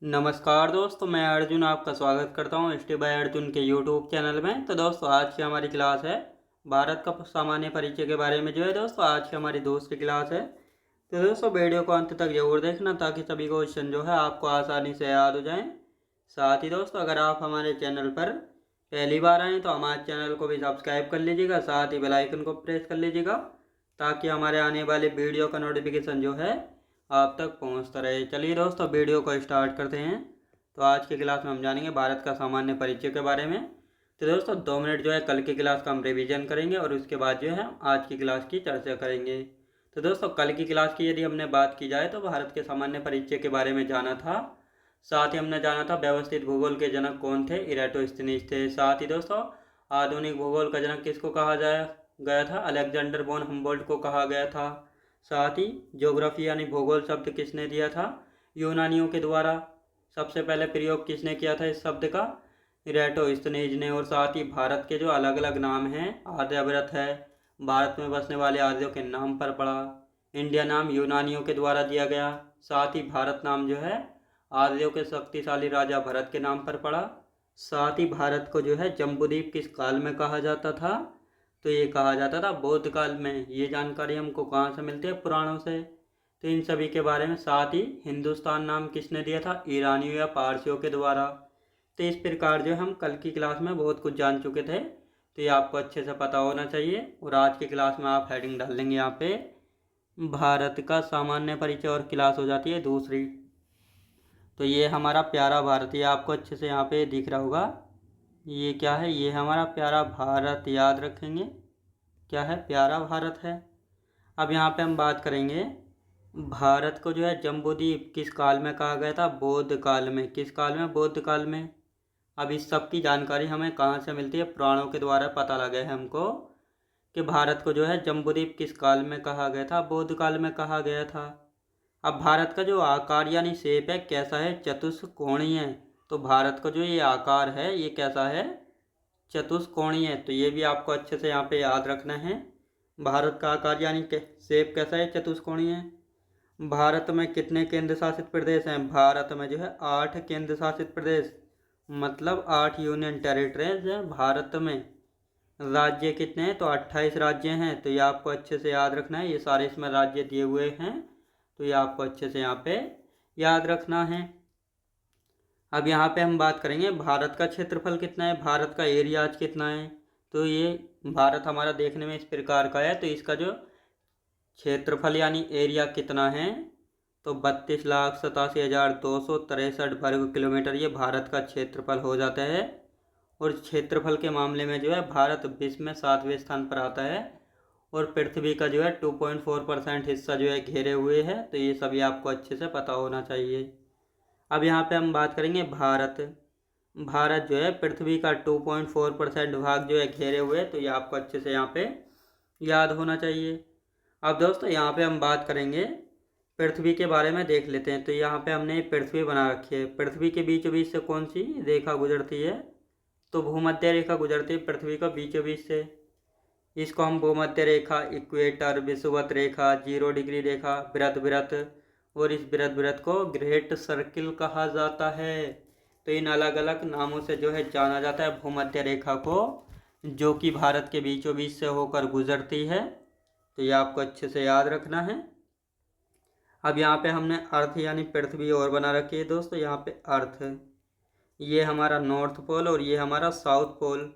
नमस्कार दोस्तों, मैं अर्जुन आपका स्वागत करता हूँ स्टेप बाय अर्जुन के यूट्यूब चैनल में। तो दोस्तों आज की हमारी क्लास है भारत का सामान्य परिचय के बारे में। जो है दोस्तों आज की हमारी दूसरी क्लास है। तो दोस्तों वीडियो को अंत तक जरूर देखना ताकि सभी क्वेश्चन जो है आपको आसानी से याद हो जाएं। साथ ही दोस्तों अगर आप हमारे चैनल पर पहली बार आएँ तो हमारे चैनल को भी सब्सक्राइब कर लीजिएगा, साथ ही बेल आइकन को प्रेस कर लीजिएगा ताकि हमारे आने वाले वीडियो का नोटिफिकेशन जो है आप तक पहुंचता रहे। चलिए दोस्तों वीडियो को स्टार्ट करते हैं। तो आज की क्लास में हम जानेंगे भारत का सामान्य परिचय के बारे में। तो दोस्तों 2 मिनट जो है कल की क्लास का हम रिवीजन करेंगे और उसके बाद जो है आज की क्लास की चर्चा करेंगे। तो दोस्तों कल की क्लास की यदि हमने बात की जाए तो भारत के सामान्य परिचय के बारे में जाना था। साथ ही हमने जाना था व्यवस्थित भूगोल के जनक कौन थे, इराटोस्थनीज थे। साथ ही दोस्तों आधुनिक भूगोल का जनक किसको कहा गया था, अलेक्जेंडर वॉन हम्बोल्ट को कहा गया था। साथ ही ज्योग्राफी यानी भूगोल शब्द किसने दिया था, यूनानियों के द्वारा। सबसे पहले प्रयोग किसने किया था इस शब्द का, इराटोस्थनीज ने। और साथ ही भारत के जो अलग अलग नाम हैं, आर्यव्रत है, भारत में बसने वाले आर्यों के नाम पर पड़ा। इंडिया नाम यूनानियों के द्वारा दिया गया। साथ ही भारत नाम जो है आर्यों के शक्तिशाली राजा भरत के नाम पर पड़ा। साथ ही भारत को जो है जम्बूद्वीप किस काल में कहा जाता था, तो ये कहा जाता था बौद्ध काल में। ये जानकारी हमको कहाँ से मिलती है, पुराणों से। तो इन सभी के बारे में। साथ ही हिंदुस्तान नाम किसने दिया था, ईरानियों या पारसियों के द्वारा। तो इस प्रकार जो हम कल की क्लास में बहुत कुछ जान चुके थे, तो ये आपको अच्छे से पता होना चाहिए। और आज की क्लास में आप हेडिंग डाल देंगे यहाँ पे भारत का सामान्य परिचय और क्लास हो जाती है दूसरी। तो ये हमारा प्यारा भारत, ये आपको अच्छे से यहाँ पे दिख रहा होगा। ये क्या है, ये हमारा प्यारा भारत, याद रखेंगे क्या है, प्यारा भारत है। अब यहाँ पे हम बात करेंगे भारत को जो है जम्बूद्वीप किस काल में कहा गया था, बौद्ध काल में। किस काल में, बौद्ध काल में। अब इस सब की जानकारी हमें कहाँ से मिलती है, पुराणों के द्वारा पता लगा है हमको कि भारत को जो है जम्बूद्वीप किस काल में कहा गया था, बौद्ध काल में कहा गया था। अब भारत का जो आकार यानी शेप है कैसा है, चतुष्कोणीय है। तो भारत का जो ये आकार है ये कैसा है, चतुष्कोणीय है। तो ये भी आपको अच्छे से यहाँ पे याद रखना है। भारत का आकार यानी शेप कैसा है, चतुष्कोणीय है। भारत में कितने केंद्र शासित प्रदेश हैं, भारत में जो है 8 केंद्र शासित प्रदेश, मतलब 8 यूनियन टेरिटरीज हैं भारत में। राज्य कितने हैं, तो 28 राज्य हैं। तो ये आपको अच्छे से याद रखना है, ये सारे इसमें राज्य दिए हुए हैं, तो ये आपको अच्छे से यहाँ पे याद रखना है। अब यहाँ पे हम बात करेंगे भारत का क्षेत्रफल कितना है, भारत का एरिया आज कितना है। तो ये भारत हमारा देखने में इस प्रकार का है। तो इसका जो क्षेत्रफल यानी एरिया कितना है, तो 32,87,263 वर्ग किलोमीटर ये भारत का क्षेत्रफल हो जाता है। और क्षेत्रफल के मामले में जो है भारत विश्व में 7वें स्थान पर आता है। और पृथ्वी का जो है 2.4% हिस्सा जो है घेरे हुए है। तो ये सभी आपको अच्छे से पता होना चाहिए। अब यहाँ पे हम बात करेंगे भारत जो है पृथ्वी का 2.4% भाग जो है घेरे हुए है। तो ये आपको अच्छे से यहाँ पे याद होना चाहिए। अब दोस्तों यहाँ पे हम बात करेंगे पृथ्वी के बारे में, देख लेते हैं। तो यहाँ पे हमने पृथ्वी बना रखी है। पृथ्वी के बीचों बीच से कौन सी रेखा गुजरती है, तो भूमध्य रेखा गुजरती है पृथ्वी का बीचों बीच से। इसको हम भूमध्य रेखा, इक्वेटर, विषुवत रेखा, 0 डिग्री रेखा, वृत्त और इस वृत्त को ग्रेट सर्किल कहा जाता है। तो इन अलग अलग नामों से जो है जाना जाता है भूमध्य रेखा को, जो कि भारत के बीचों बीच से होकर गुजरती है। तो ये आपको अच्छे से याद रखना है। अब यहाँ पे हमने अर्थ यानी पृथ्वी और बना रखी है दोस्तों। यहाँ पे अर्थ, ये हमारा नॉर्थ पोल और ये हमारा साउथ पोल।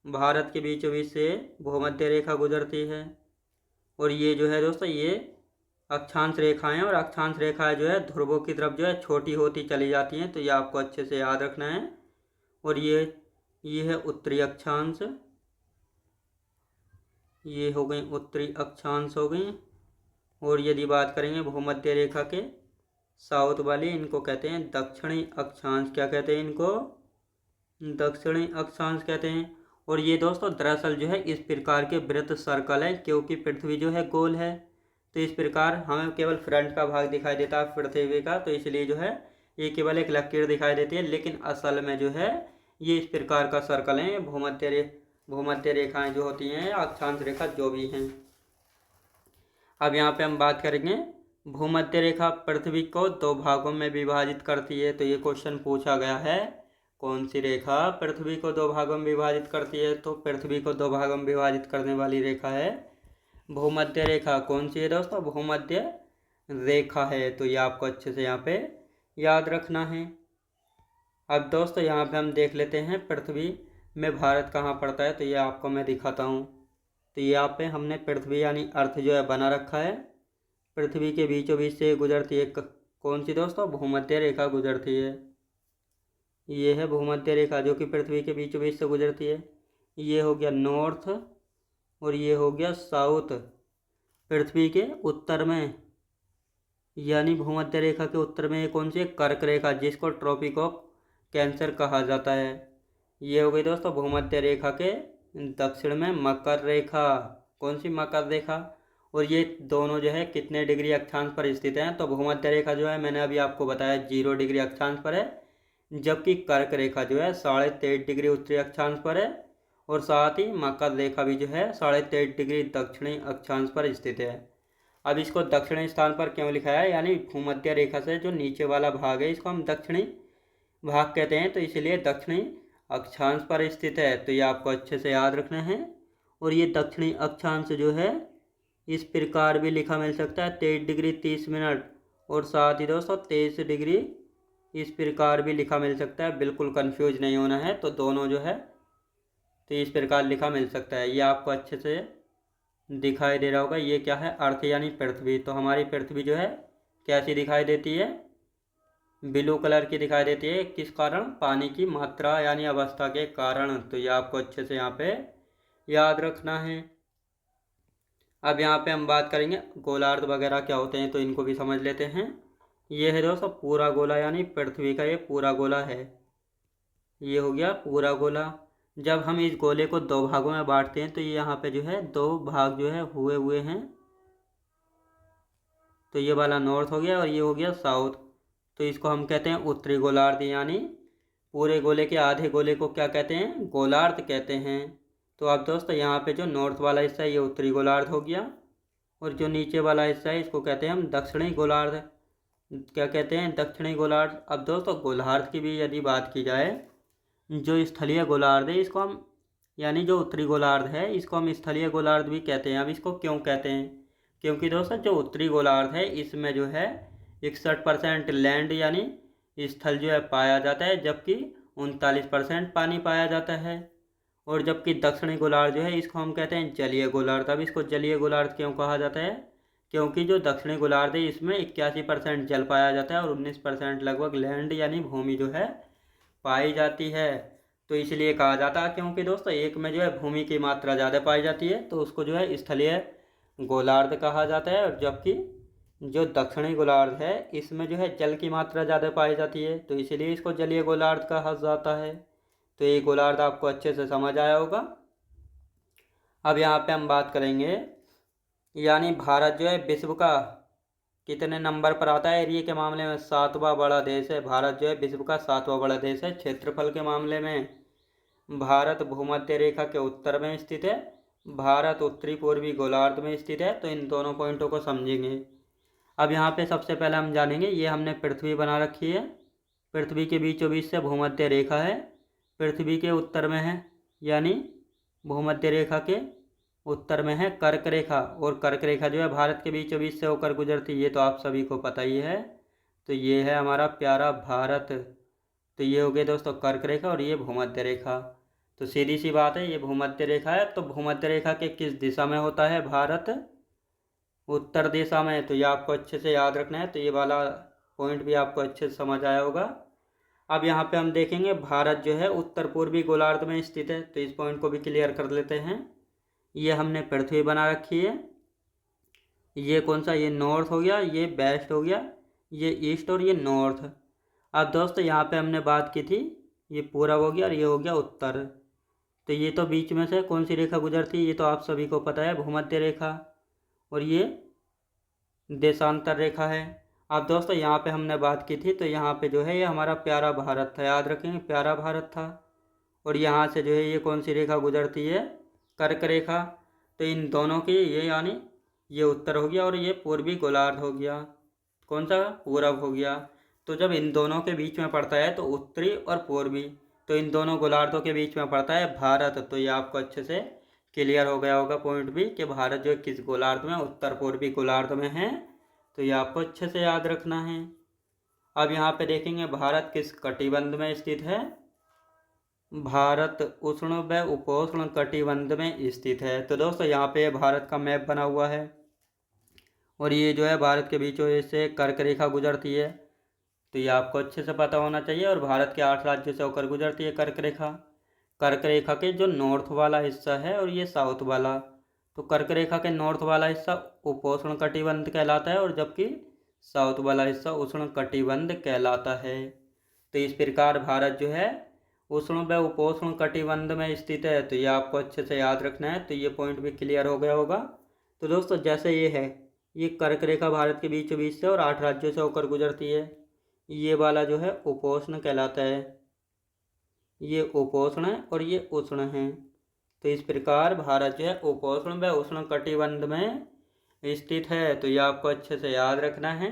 भारत के बीचों बीच से भूमध्य रेखा गुजरती है। और ये जो है दोस्तों ये अक्षांश रेखाएं, और अक्षांश रेखाएं जो है ध्रुवों की तरफ जो है छोटी होती चली जाती हैं। तो ये आपको अच्छे से याद रखना है। और ये है उत्तरी अक्षांश, ये हो गई उत्तरी अक्षांश हो गई। और यदि बात करेंगे भूमध्य रेखा के साउथ वाली, इनको कहते हैं दक्षिणी अक्षांश। क्या कहते हैं इनको, दक्षिणी अक्षांश कहते हैं। और ये दोस्तों दरअसल जो है इस प्रकार के वृत्त सर्कल है, क्योंकि पृथ्वी जो है गोल है। तो इस प्रकार हमें केवल फ्रंट का भाग दिखाई देता है पृथ्वी का, तो इसलिए जो है ये केवल एक लकीर दिखाई देती है, लेकिन असल में जो है ये इस प्रकार का सर्कल है। भूमध्य रेखाएं जो होती हैं, अक्षांश रेखा जो भी हैं। अब यहाँ पे हम बात करेंगे भूमध्य रेखा पृथ्वी को दो भागों में विभाजित करती है। तो ये क्वेश्चन पूछा गया है, कौन सी रेखा पृथ्वी को दो भागों में विभाजित करती है। तो पृथ्वी को दो भागों में विभाजित करने वाली रेखा है भूमध्य रेखा। कौन सी है दोस्तों? भूमध्य रेखा है। तो ये आपको अच्छे से यहाँ पे याद रखना है। अब दोस्तों यहाँ पे हम देख लेते हैं पृथ्वी में भारत कहाँ पड़ता है। तो ये आपको मैं दिखाता हूँ। तो यहाँ पे हमने पृथ्वी यानी अर्थ जो है बना रखा है। पृथ्वी के बीचों बीच से गुजरती है कौन सी दोस्तों? भूमध्य रेखा गुजरती है। ये है भूमध्य रेखा जो कि पृथ्वी के बीचों बीच से गुजरती है। ये हो गया नॉर्थ और ये हो गया साउथ। पृथ्वी के उत्तर में यानी भूमध्य रेखा के उत्तर में ये कौन सी है? कर्क रेखा, जिसको ट्रॉपिक ऑफ कैंसर कहा जाता है। ये हो गई दोस्तों भूमध्य रेखा के दक्षिण में मकर रेखा। कौन सी? मकर रेखा। और ये दोनों जो है कितने डिग्री अक्षांश पर स्थित हैं? तो भूमध्य रेखा जो है मैंने अभी आपको बताया 0 डिग्री अक्षांश पर है, जबकि कर्क रेखा जो है 23.5 डिग्री उत्तरी अक्षांश पर है और साथ ही मकर रेखा भी जो है 23.5 डिग्री दक्षिणी अक्षांश पर स्थित है। अब इसको दक्षिणी स्थान पर क्यों लिखा है? यानी भूमध्य रेखा से जो नीचे वाला भाग है इसको हम दक्षिणी भाग कहते हैं, तो इसलिए दक्षिणी अक्षांश पर स्थित है। तो ये आपको अच्छे से याद रखना है। और ये दक्षिणी अक्षांश जो है इस प्रकार भी लिखा मिल सकता है 23 डिग्री 30 मिनट और साथ ही दोस्तों 23 डिग्री इस प्रकार भी लिखा मिल सकता है। बिल्कुल कंफ्यूज नहीं होना है। तो दोनों जो है तो इस प्रकार लिखा मिल सकता है। ये आपको अच्छे से दिखाई दे रहा होगा। ये क्या है? अर्थ यानी पृथ्वी। तो हमारी पृथ्वी जो है कैसी दिखाई देती है? ब्लू कलर की दिखाई देती है। किस कारण? पानी की मात्रा यानी अवस्था के कारण। तो ये आपको अच्छे से यहाँ पे याद रखना है। अब यहाँ पे हम बात करेंगे गोलार्ध वगैरह क्या होते हैं, तो इनको भी समझ लेते हैं। ये है दोस्तों पूरा गोला यानी पृथ्वी का ये पूरा गोला है। ये हो गया पूरा गोला। जब हम इस गोले को दो भागों में बांटते हैं तो ये यहाँ पे जो है दो भाग जो है हुए हैं। तो ये वाला नॉर्थ हो गया और ये हो गया साउथ। तो इसको हम कहते हैं उत्तरी गोलार्ध, यानी पूरे गोले के आधे गोले को क्या कहते हैं? गोलार्ध कहते हैं। तो अब दोस्तों यहाँ पे जो नॉर्थ वाला हिस्सा है ये उत्तरी गोलार्ध हो गया और जो नीचे वाला हिस्सा है इसको कहते हैं हम दक्षिणी गोलार्ध। क्या कहते हैं? दक्षिणी गोलार्ध। अब दोस्तों गोलार्ध की भी यदि बात की जाए, जो स्थलीय गोलार्ध है इसको हम यानी जो उत्तरी गोलार्ध है इसको हम स्थलीय गोलार्ध भी कहते हैं। अब इसको क्यों कहते हैं? क्योंकि दोस्तों जो उत्तरी गोलार्ध है इसमें जो है 61% लैंड यानी स्थल जो है पाया जाता है, जबकि 39% पानी पाया जाता है। और जबकि दक्षिणी गोलार्ध जो है इसको हम कहते हैं जलीय गोलार्ध। अब इसको जलीय गोलार्ध क्यों कहा जाता है? क्योंकि जो दक्षिणी गोलार्ध है इसमें 81% जल पाया जाता है और 19% लगभग लैंड यानी भूमि जो है पाई जाती है। तो इसलिए कहा जाता है, क्योंकि दोस्तों एक में जो है भूमि की मात्रा ज़्यादा पाई जाती है तो उसको जो है स्थलीय गोलार्ध कहा जाता है। और जबकि जो दक्षिणी गोलार्ध है इसमें जो है जल की मात्रा ज़्यादा पाई जाती है तो इसलिए इसको जलीय गोलार्ध कहा जाता है। तो ये गोलार्ध आपको अच्छे से समझ आया होगा। अब यहाँ पे हम बात करेंगे यानी भारत जो है विश्व का कितने नंबर पर आता है एरिया के मामले में? 7वां बड़ा देश है। भारत जो है विश्व का 7वां बड़ा देश है। क्षेत्रफल के मामले में भारत भूमध्य रेखा के उत्तर में स्थित है। भारत उत्तरी पूर्वी गोलार्ध में स्थित है। तो इन दोनों पॉइंटों को समझेंगे। अब यहाँ पे सबसे पहले हम जानेंगे, ये हमने पृथ्वी बना रखी है। पृथ्वी के बीचों बीच से भूमध्य रेखा है। पृथ्वी के उत्तर में है यानी भूमध्य रेखा के उत्तर में है कर्क रेखा और कर्क रेखा जो है भारत के बीचों बीच से होकर गुजरती है। ये तो आप सभी को पता ही है। तो ये है हमारा प्यारा भारत। तो ये हो गए दोस्तों कर्क रेखा और ये भूमध्य रेखा। तो सीधी सी बात है, ये भूमध्य रेखा है। तो भूमध्य रेखा के किस दिशा में होता है भारत? उत्तर दिशा में। तो ये आपको अच्छे से याद रखना है। तो ये वाला पॉइंट भी आपको अच्छे से समझ आया होगा। अब यहाँ पे हम देखेंगे भारत जो है उत्तर पूर्वी गोलार्ध में स्थित है। तो इस पॉइंट को भी क्लियर कर लेते हैं। ये हमने पृथ्वी बना रखी है। ये कौन सा? ये नॉर्थ हो गया, ये वेस्ट हो गया, ये ईस्ट और ये नॉर्थ। अब दोस्तों यहाँ पे हमने बात की थी ये पूरब हो गया और ये हो गया उत्तर। तो ये तो बीच में से कौन सी रेखा गुजरती है? ये तो आप सभी को पता है, भूमध्य रेखा। और ये देशांतर रेखा है। अब दोस्तों यहाँ पे हमने बात की थी तो यहाँ पे जो है ये हमारा प्यारा भारत था। याद रखेंगे प्यारा भारत था। और यहाँ से जो है ये कौन सी रेखा गुजरती है? कर्क रेखा। तो इन दोनों की ये यानी ये उत्तर हो गया और ये पूर्वी गोलार्ध हो गया। कौन सा, पूरब हो गया। तो जब इन दोनों के बीच में पड़ता है तो उत्तरी और पूर्वी, तो इन दोनों गोलार्धों के बीच में पड़ता है भारत। तो ये आपको अच्छे से क्लियर हो गया होगा पॉइंट भी कि भारत जो किस गोलार्ध में, उत्तर पूर्वी गोलार्ध में है। तो ये आपको अच्छे से याद रखना है। अब यहाँ पे देखेंगे भारत किस कटिबंध में स्थित है। भारत उष्ण व उपोष्ण कटिबंध में स्थित है। तो दोस्तों यहाँ पे भारत का मैप बना हुआ है और ये जो है भारत के बीचों से कर्क रेखा गुजरती है। तो ये आपको अच्छे से पता होना चाहिए। और भारत के 8 राज्यों से होकर गुजरती है कर्क रेखा। कर्क रेखा के जो नॉर्थ वाला हिस्सा है और ये साउथ वाला, तो कर्क रेखा के नॉर्थ वाला हिस्सा उपोष्ण कटिबंध कहलाता है और जबकि साउथ वाला हिस्सा उष्ण कटिबंध कहलाता है। तो इस प्रकार भारत जो है उष्ण व उपोष्ण कटिबंध में स्थित है। तो ये आपको अच्छे से याद रखना है। तो ये पॉइंट भी क्लियर हो गया होगा। तो दोस्तों जैसे ये है, ये कर्क रेखा भारत के बीचों बीच से और 8 राज्यों से होकर गुजरती है। ये वाला जो है उपोष्ण कहलाता है, ये उपोष्ण है और ये उष्ण है। तो इस प्रकार भारत जो है उपोष्ण व उष्ण कटिबंध में स्थित है। तो ये आपको अच्छे से याद रखना है।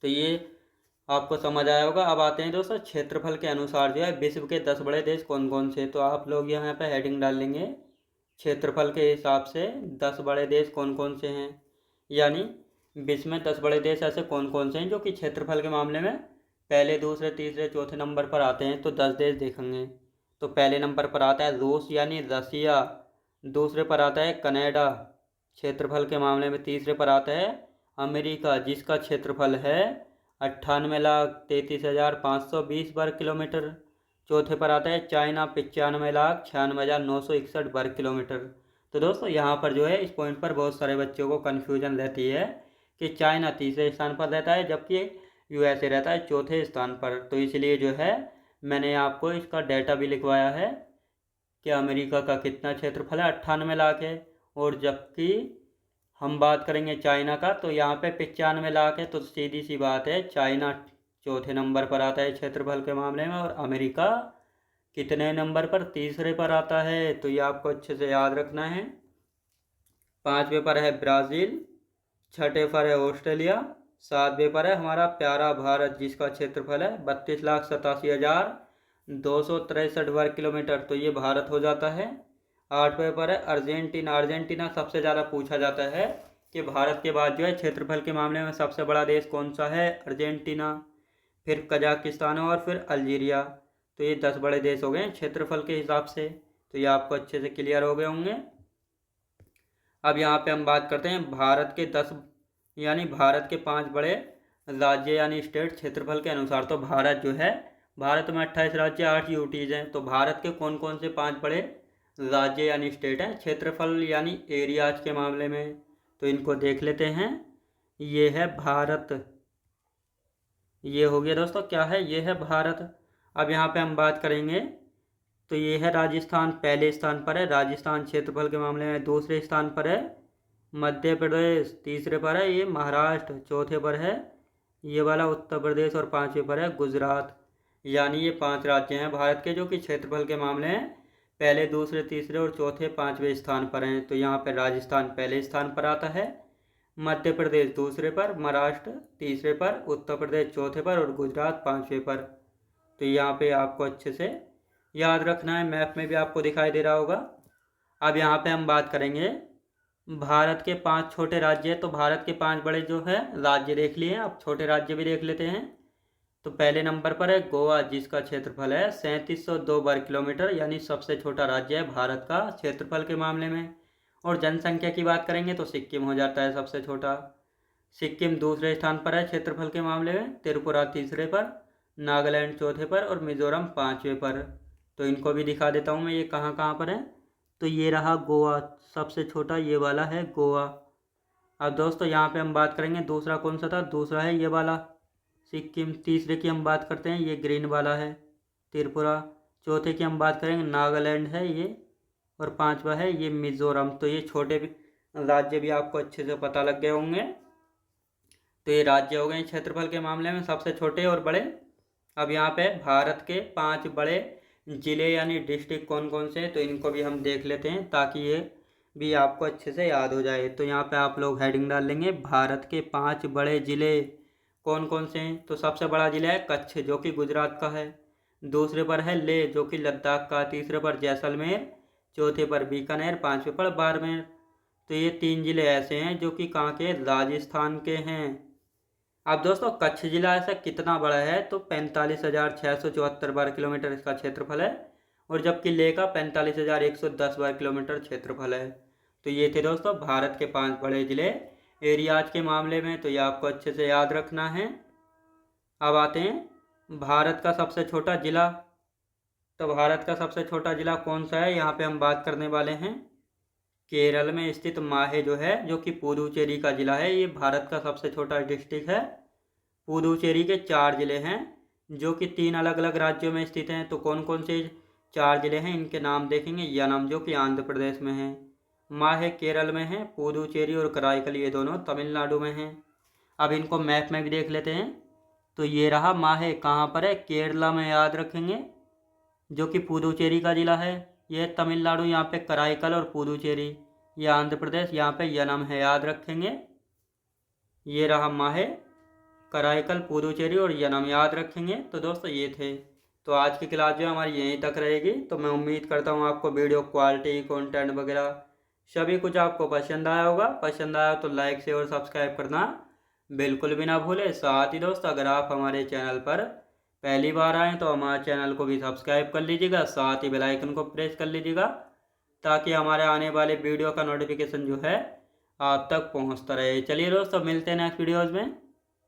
तो ये आपको समझ आया होगा। अब आते हैं दोस्तों क्षेत्रफल के अनुसार जो है विश्व के 10 बड़े देश कौन कौन से। तो आप लोग यहाँ पे हेडिंग डाल लेंगे क्षेत्रफल के हिसाब से 10 बड़े देश कौन कौन से हैं, यानी विश्व में 10 बड़े देश ऐसे कौन कौन से हैं जो कि क्षेत्रफल के मामले में पहले, दूसरे, तीसरे, चौथे नंबर पर आते हैं। तो 10 देश देखेंगे। तो पहले नंबर पर आता है रूस यानी रसिया, दूसरे पर आता है कनाडा क्षेत्रफल के मामले में, तीसरे पर आता है अमेरिका जिसका क्षेत्रफल है 98,33,520 वर्ग किलोमीटर, चौथे पर आता है चाइना 95,96,961 वर्ग किलोमीटर। तो दोस्तों यहाँ पर जो है इस पॉइंट पर बहुत सारे बच्चों को कन्फ्यूजन रहती है कि चाइना तीसरे स्थान पर रहता है जबकि यूएसए रहता है चौथे स्थान पर। तो इसलिए जो है मैंने आपको इसका डेटा भी लिखवाया है कि अमेरिका का कितना क्षेत्रफल है, 98 लाख है। और जबकि हम बात करेंगे चाइना का तो यहाँ पे 95 लाख है। तो सीधी सी बात है चाइना चौथे नंबर पर आता है क्षेत्रफल के मामले में और अमेरिका कितने नंबर पर, तीसरे पर आता है। तो ये आपको अच्छे से याद रखना है। 5वें पर है ब्राज़ील, 6ठे पर है ऑस्ट्रेलिया, 7वें पर है हमारा प्यारा भारत जिसका क्षेत्रफल है 32,87,263 वर्ग किलोमीटर। तो ये भारत हो जाता है। 8वें पर है अर्जेंटीना। अर्जेंटीना सबसे ज़्यादा पूछा जाता है कि भारत के बाद जो है क्षेत्रफल के मामले में सबसे बड़ा देश कौन सा है, अर्जेंटीना, फिर कजाकिस्तान और फिर अल्जीरिया। तो ये 10 बड़े देश हो गए क्षेत्रफल के हिसाब से। तो ये आपको अच्छे से क्लियर हो गए होंगे। अब यहाँ पे हम बात करते हैं भारत के 10 यानी भारत के 5 बड़े राज्य यानी स्टेट क्षेत्रफल के अनुसार। तो भारत जो है, भारत में 28 राज्य, 8 यूटीज हैं। तो भारत के कौन कौन से 5 बड़े राज्य यानी स्टेट हैं क्षेत्रफल यानी एरियाज के मामले में, तो इनको देख लेते हैं। ये है भारत, ये हो गया दोस्तों क्या है, ये है भारत। अब यहाँ पे हम बात करेंगे तो ये है राजस्थान, पहले स्थान पर है राजस्थान क्षेत्रफल के मामले में। दूसरे स्थान पर है मध्य प्रदेश, तीसरे पर है ये महाराष्ट्र, चौथे पर है ये वाला उत्तर प्रदेश और 5वें पर है गुजरात। यानी ये 5 राज्य हैं भारत के जो कि क्षेत्रफल के मामले में पहले, दूसरे, तीसरे और चौथे 5वें स्थान पर हैं। तो यहाँ पर राजस्थान पहले स्थान पर आता है, मध्य प्रदेश दूसरे पर, महाराष्ट्र तीसरे पर, उत्तर प्रदेश चौथे पर और गुजरात 5वें पर। तो यहाँ पे आपको अच्छे से याद रखना है। मैप में भी आपको दिखाई दे रहा होगा। अब यहाँ पे हम बात करेंगे भारत के 5 छोटे राज्य। तो भारत के 5 बड़े जो है राज्य देख लिए, अब छोटे राज्य भी देख लेते हैं। तो पहले नंबर पर है गोवा जिसका क्षेत्रफल है 3702 वर्ग किलोमीटर, यानी सबसे छोटा राज्य है भारत का क्षेत्रफल के मामले में। और जनसंख्या की बात करेंगे तो सिक्किम हो जाता है सबसे छोटा। सिक्किम दूसरे स्थान पर है क्षेत्रफल के मामले में, त्रिपुरा तीसरे पर, नागालैंड चौथे पर और मिजोरम 5वें पर। तो इनको भी दिखा देता हूँ मैं ये कहाँ कहाँ पर है। तो ये रहा गोवा सबसे छोटा, ये वाला है गोवा। अब दोस्तों यहाँ पे हम बात करेंगे दूसरा कौन सा था, दूसरा है ये वाला सिक्किम। तीसरे की हम बात करते हैं ये ग्रीन वाला है त्रिपुरा। चौथे की हम बात करेंगे नागालैंड है ये, और 5वां है ये मिजोरम। तो ये छोटे भी राज्य भी आपको अच्छे से पता लग गए होंगे। तो ये राज्य हो गए क्षेत्रफल के मामले में सबसे छोटे और बड़े। अब यहाँ पे भारत के 5 बड़े जिले यानी डिस्ट्रिक्ट कौन कौन से हैं तो इनको भी हम देख लेते हैं ताकि ये भी आपको अच्छे से याद हो जाए। तो यहाँ पे आप लोग हेडिंग डाल लेंगे, भारत के 5 बड़े ज़िले कौन कौन से हैं। तो सबसे बड़ा ज़िला है कच्छ जो कि गुजरात का है, दूसरे पर है लेह जो कि लद्दाख का, तीसरे पर जैसलमेर, चौथे पर बीकानेर, पाँचवें पर बाड़मेर। तो ये 3 ज़िले ऐसे हैं जो कि कहाँ के, राजस्थान के हैं। अब दोस्तों कच्छ जिला ऐसा कितना बड़ा है, तो 45,674 वर्ग किलोमीटर इसका क्षेत्रफल है, और जबकि लेह का 45,110 वर्ग किलोमीटर क्षेत्रफल है। तो ये थे दोस्तों भारत के 5 बड़े जिले एरियाज के मामले में, तो ये आपको अच्छे से याद रखना है। अब आते हैं भारत का सबसे छोटा जिला। तो भारत का सबसे छोटा जिला कौन सा है, यहाँ पे हम बात करने वाले हैं केरल में स्थित माहे जो है, जो कि पुदुचेरी का जिला है। ये भारत का सबसे छोटा डिस्ट्रिक्ट है। पुदुचेरी के 4 जिले हैं जो कि 3 अलग अलग राज्यों में स्थित हैं। तो कौन कौन से 4 जिले हैं इनके नाम देखेंगे। यनम जो कि आंध्र प्रदेश में है, माहे केरल में है, पुदुचेरी और कराईकल ये दोनों तमिलनाडु में हैं। अब इनको मैप में भी देख लेते हैं। तो ये रहा माहे, कहाँ पर है, केरला में, याद रखेंगे, जो कि पुदुचेरी का जिला है। ये तमिलनाडु, यहाँ पे कराईकल और पुदुचेरी। ये आंध्र प्रदेश, यहाँ पे यनम है, याद रखेंगे। ये रहा माहे, कराईकल, पुदुचेरी और यनम, याद रखेंगे। तो दोस्तों ये थे। तो आज की क्लास जो हमारी यहीं तक रहेगी। तो मैं उम्मीद करता हूँ आपको वीडियो क्वालिटी, कंटेंट वगैरह सभी कुछ आपको पसंद आया होगा। पसंद आया तो लाइक शेयर और सब्सक्राइब करना बिल्कुल भी ना भूलें। साथ ही दोस्त अगर आप हमारे चैनल पर पहली बार आएँ तो हमारे चैनल को भी सब्सक्राइब कर लीजिएगा, साथ ही बेल आइकन को प्रेस कर लीजिएगा, ताकि हमारे आने वाले वीडियो का नोटिफिकेशन जो है आप तक पहुंचता रहे। चलिए दोस्तों मिलते हैं नेक्स्ट वीडियोज़ में।